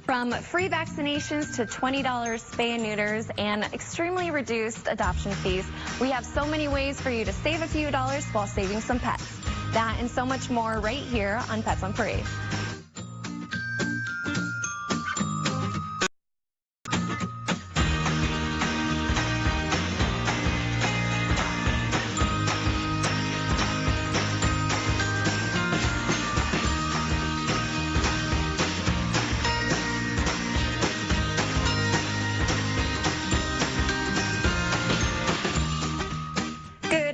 From free vaccinations to $20 spay and neuters and extremely reduced adoption fees, we have so many ways for you to save a few dollars while saving some pets. That and so much more right here on Pets on Parade.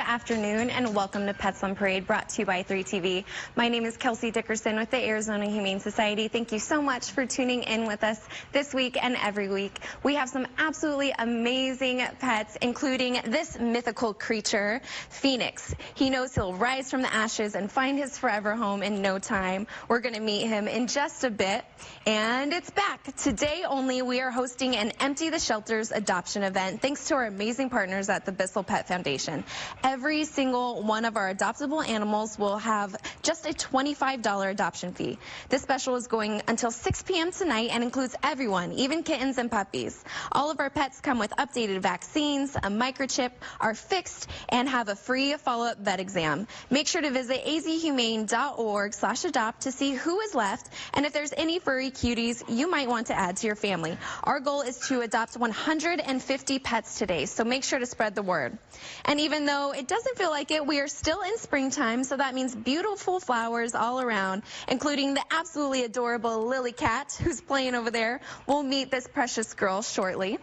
Afternoon and welcome to Pets on Parade, brought to you by 3TV. My name is Kelsey Dickerson with the Arizona Humane Society. Thank you so much for tuning in with us this week and every week. We have some absolutely amazing pets, including this mythical creature, Phoenix. He knows he'll rise from the ashes and find his forever home in no time. We're going to meet him in just a bit, and it's back. Today only, we are hosting an Empty the Shelters adoption event, thanks to our amazing partners at the Bissell Pet Foundation. Every single one of our adoptable animals will have just a $25 adoption fee. This special is going until 6 p.m. tonight and includes everyone, even kittens and puppies. All of our pets come with updated vaccines, a microchip, are fixed, and have a free follow-up vet exam. Make sure to visit azhumane.org/adopt to see who is left and if there's any furry cuties you might want to add to your family. Our goal is to adopt 150 pets today, so make sure to spread the word. And even though it doesn't feel like it, we are still in springtime, so that means beautiful flowers all around, including the absolutely adorable Lily Cat, who's playing over there. We'll meet this precious girl shortly.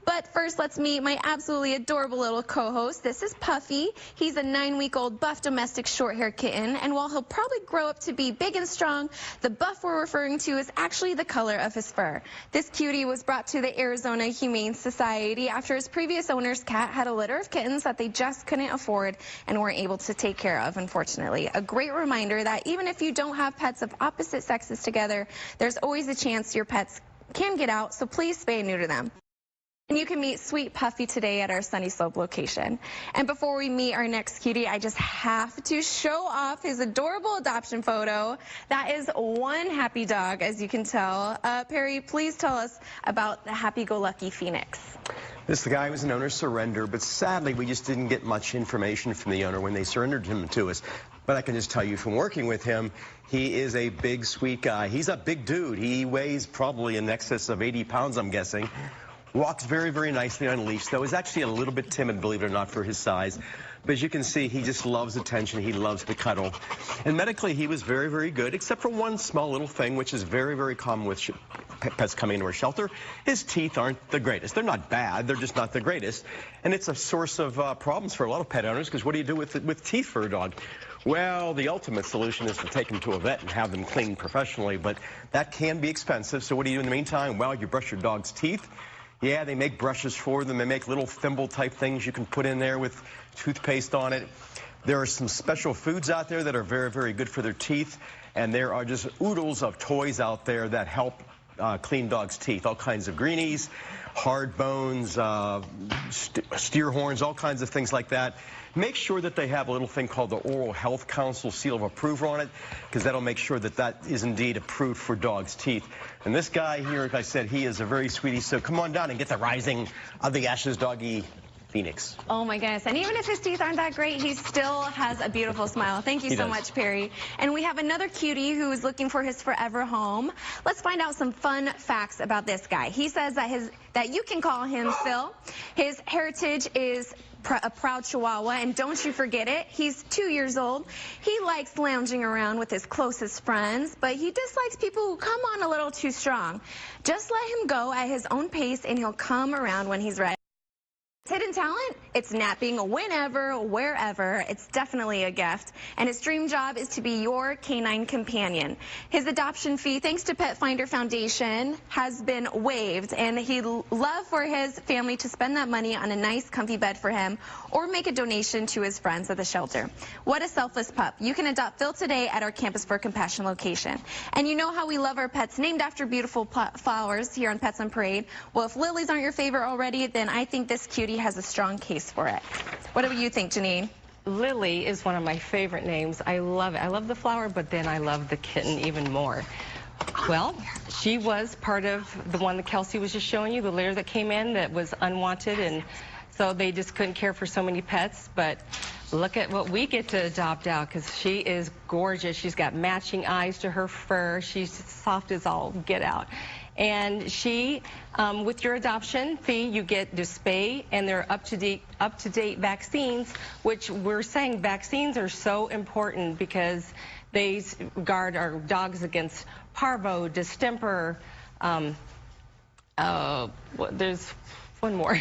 But first, let's meet my absolutely adorable little co-host. This is Puffy. He's a 9-week-old buff domestic short-hair kitten, and while he'll probably grow up to be big and strong, the buff we're referring to is actually the color of his fur. This cutie was brought to the Arizona Humane Society after his previous owner's cat had a litter of kittens that they just couldn't afford and weren't able to take care of, unfortunately. A great reminder that even if you don't have pets of opposite sexes together, there's always a chance your pets can get out, so please spay and neuter them. And you can meet sweet Puffy today at our Sunny Slope location. And before we meet our next cutie, I just have to show off his adorable adoption photo. That is one happy dog, as you can tell. Perry, please tell us about the happy-go-lucky Phoenix. This guy was an owner surrender, but sadly we just didn't get much information from the owner when they surrendered him to us. But I can just tell you from working with him, he is a big, sweet guy. He's a big dude. He weighs probably in excess of 80 pounds, I'm guessing. Walks very, very nicely on leash, though. He's actually a little bit timid, believe it or not, for his size. But as you can see, he just loves attention. He loves to cuddle. And medically, he was very, very good, except for one small little thing, which is very, very common with pets coming into our shelter. His teeth aren't the greatest. They're not bad. They're just not the greatest. And it's a source of problems for a lot of pet owners, because what do you do with teeth for a dog? Well, the ultimate solution is to take them to a vet and have them cleaned professionally, but that can be expensive. So what do you do in the meantime? Well, you brush your dog's teeth. Yeah, they make brushes for them. They make little thimble type things you can put in there with toothpaste on it. There are some special foods out there that are very, very good for their teeth. And there are just oodles of toys out there that help clean dogs' teeth. All kinds of greenies, hard bones, steer horns, all kinds of things like that. Make sure that they have a little thing called the Oral Health Council seal of approval on it, because that'll make sure that that is indeed approved for dogs' teeth. And this guy here, like I said, he is a very sweetie, so come on down and get the rising of the ashes doggy Phoenix. Oh my goodness, and even if his teeth aren't that great, he still has a beautiful smile. Thank you so much, Perry. And we have another cutie who is looking for his forever home. Let's find out some fun facts about this guy. He says that you can call him Phil. His heritage is a proud Chihuahua, and don't you forget it, he's 2 years old. He likes lounging around with his closest friends, but he dislikes people who come on a little too strong. Just let him go at his own pace, and he'll come around when he's ready. Hidden talent? It's napping whenever, wherever. It's definitely a gift. And his dream job is to be your canine companion. His adoption fee, thanks to Pet Finder Foundation, has been waived. And he'd love for his family to spend that money on a nice, comfy bed for him or make a donation to his friends at the shelter. What a selfless pup. You can adopt Phil today at our Campus for Compassion location. And you know how we love our pets named after beautiful flowers here on Pets on Parade. Well, if lilies aren't your favorite already, then I think this cutie has a strong case for it. What do you think, Janine? Lily is one of my favorite names. I love it. I love the flower, but then I love the kitten even more. Well, she was part of the one that Kelsey was just showing you, the litter that came in that was unwanted, and so they just couldn't care for so many pets. But look at what we get to adopt out, because she is gorgeous. She's got matching eyes to her fur. She's soft as all get out. And she, with your adoption fee, you get to spay, and they're up-to-date vaccines, which we're saying vaccines are so important because they guard our dogs against parvo, distemper, there's one more,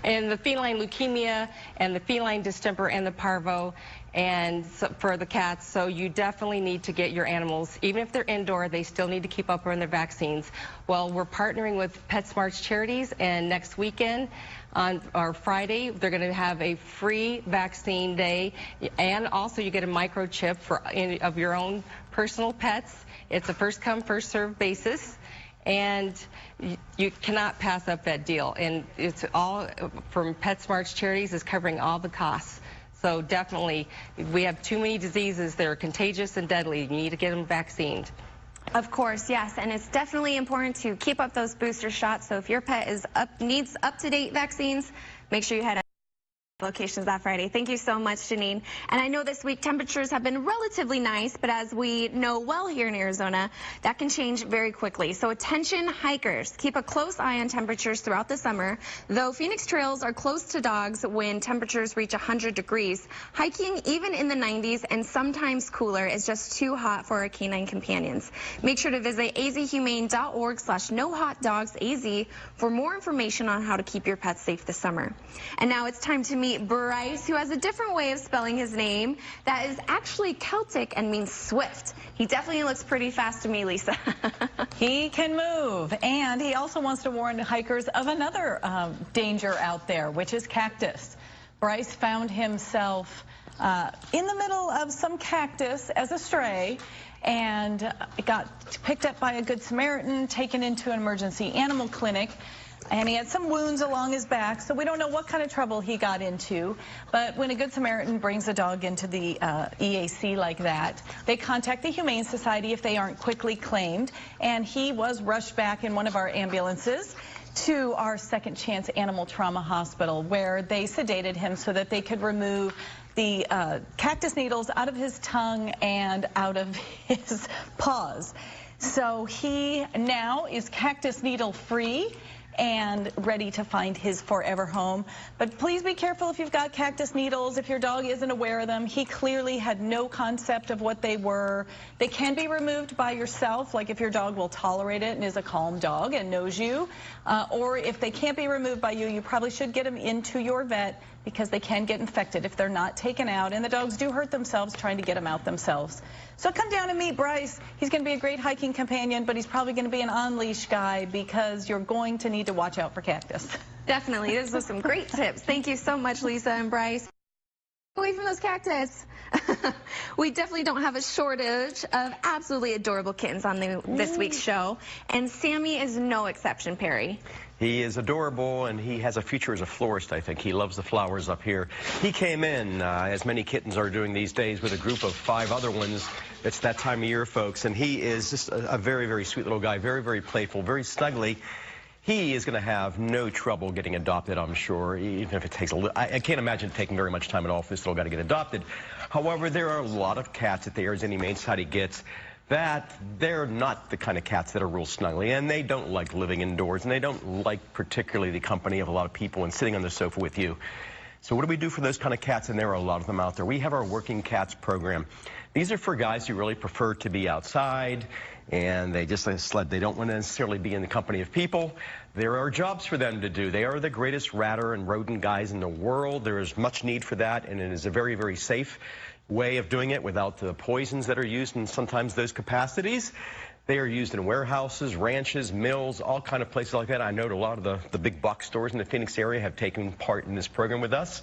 and the feline leukemia, and the feline distemper, and the parvo, and for the cats. So you definitely need to get your animals, even if they're indoor, they still need to keep up on their vaccines. Well, we're partnering with PetSmart's charities, and next weekend on our Friday, they're going to have a free vaccine day, and also you get a microchip of your own personal pets. It's a first come, first served basis. And you cannot pass up that deal. And it's all from PetSmart's charities is covering all the costs. So definitely, we have too many diseases that are contagious and deadly. You need to get them vaccinated. Of course, yes, and it's definitely important to keep up those booster shots. So if your pet needs up-to-date vaccines, make sure you head locations that Friday. Thank you so much, Janine. And I know this week temperatures have been relatively nice, but as we know well here in Arizona, that can change very quickly. So attention hikers, keep a close eye on temperatures throughout the summer. Though Phoenix trails are close to dogs when temperatures reach 100 degrees, hiking even in the 90s and sometimes cooler is just too hot for our canine companions. Make sure to visit azhumane.org/nohotdogsaz for more information on how to keep your pets safe this summer. And now it's time to meet Bryce, who has a different way of spelling his name that is actually Celtic and means swift. He definitely looks pretty fast to me, Lisa. He can move, and he also wants to warn hikers of another danger out there, which is cactus. Bryce found himself in the middle of some cactus as a stray, and got picked up by a Good Samaritan, taken into an emergency animal clinic. And he had some wounds along his back, so we don't know what kind of trouble he got into. But when a Good Samaritan brings a dog into the EAC like that, they contact the Humane Society if they aren't quickly claimed. And he was rushed back in one of our ambulances to our Second Chance Animal Trauma Hospital, where they sedated him so that they could remove the cactus needles out of his tongue and out of his paws. So he now is cactus needle free and ready to find his forever home. But please be careful if you've got cactus needles, if your dog isn't aware of them. He clearly had no concept of what they were. They can be removed by yourself, like if your dog will tolerate it and is a calm dog and knows you. Or if they can't be removed by you, you probably should get them into your vet, because they can get infected if they're not taken out, and the dogs do hurt themselves trying to get them out themselves. So come down and meet Bryce. He's going to be a great hiking companion, but he's probably going to be an on-leash guy, because you're going to need to watch out for cactus. Definitely. Those were some great tips. Thank you so much, Lisa and Bryce. Away from those cactus. We definitely don't have a shortage of absolutely adorable kittens on this week's show, and Sammy is no exception, Perry. He is adorable, and he has a future as a florist, I think. He loves the flowers up here. He came in, as many kittens are doing these days, with a group of 5 other ones. It's that time of year, folks, and he is just a very, very sweet little guy, very, very playful, very snuggly. He is going to have no trouble getting adopted, I'm sure, even if it takes a little. I can't imagine it taking very much time at all for this little guy to get adopted. However, there are a lot of cats that the Arizona Humane Society gets that they're not the kind of cats that are real snuggly, and they don't like living indoors, and they don't like particularly the company of a lot of people and sitting on the sofa with you. So what do we do for those kind of cats? And there are a lot of them out there. We have our Working Cats program. These are for guys who really prefer to be outside, and they just they don't want to necessarily be in the company of people. There are jobs for them to do. They are the greatest ratter and rodent guys in the world. There is much need for that, and it is a very, very safe way of doing it without the poisons that are used in sometimes those capacities. They are used in warehouses, ranches, mills, all kind of places like that. I know a lot of the big box stores in the Phoenix area have taken part in this program with us.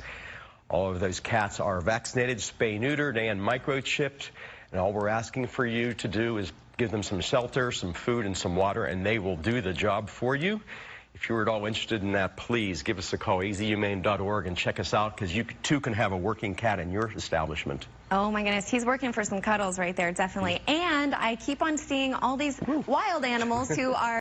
All of those cats are vaccinated, spay-neutered, and microchipped. And all we're asking for you to do is give them some shelter, some food, and some water, and they will do the job for you. If you're at all interested in that, please give us a call, azhumane.org, and check us out, because you too can have a working cat in your establishment. Oh my goodness, he's working for some cuddles right there, definitely. And I keep on seeing all these wild animals who are